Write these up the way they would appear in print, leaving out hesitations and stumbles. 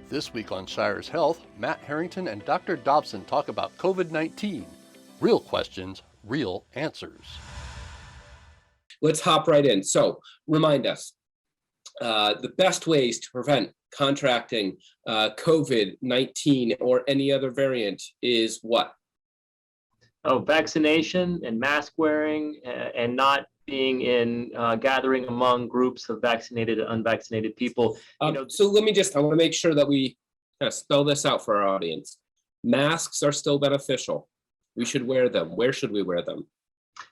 This week on Shires Health, Matt Harrington and Dr. Dobson talk about COVID-19. Real questions, real answers. Let's hop right in. So remind us, the best ways to prevent contracting COVID-19 or any other variant is what? Oh, vaccination and mask wearing and not being in gathering among groups of vaccinated and unvaccinated people. So I want to make sure that we kind of spell this out for our audience. Masks are still beneficial. We should wear them. Where should we wear them?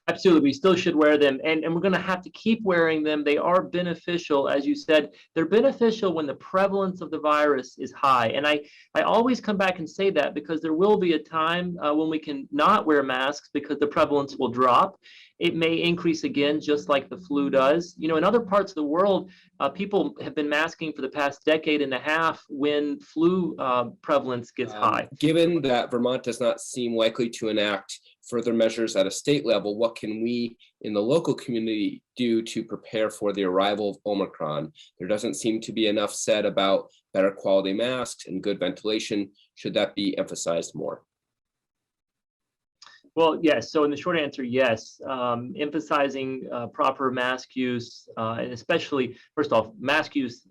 Absolutely, we still should wear them, and we're going to have to keep wearing them. They are beneficial, as you said. They're beneficial when the prevalence of the virus is high, and I always come back and say that because there will be a time when we can not wear masks because the prevalence will drop. It may increase again, just like the flu does. You know, in other parts of the world, people have been masking for the past decade and a half when flu prevalence gets high. Given that Vermont does not seem likely to enact further measures at a state level, what can we in the local community do to prepare for the arrival of Omicron? There doesn't seem to be enough said about better quality masks and good ventilation. Should that be emphasized more? Well, yes. So in the short answer, yes. Emphasizing proper mask use, and especially, first off, mask use,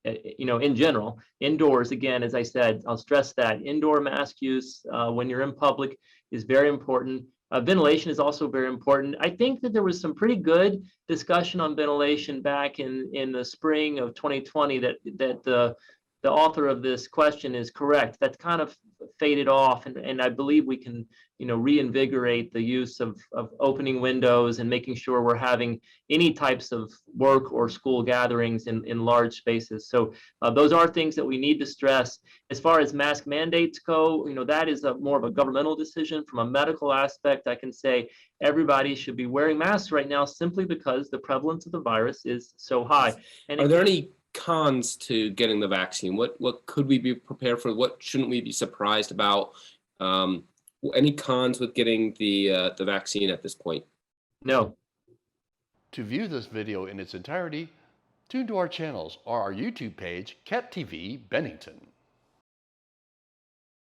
in general, indoors, again, as I said, I'll stress that indoor mask use when you're in public is very important. Ventilation is also very important. I think that there was some pretty good discussion on ventilation back in the spring of 2020 that the author of this question is correct. That's kind of faded off, and I believe we can reinvigorate the use of opening windows and making sure we're having any types of work or school gatherings in large spaces. So those are things that we need to stress. As far as mask mandates go, that is more of a governmental decision. From a medical aspect, I can say everybody should be wearing masks right now simply because the prevalence of the virus is so high. And are there any cons to getting the vaccine? What could we be prepared for? What shouldn't we be surprised about? Any cons with getting the vaccine at this point? No. To view this video in its entirety, tune to our channels or our YouTube page, Cat TV Bennington.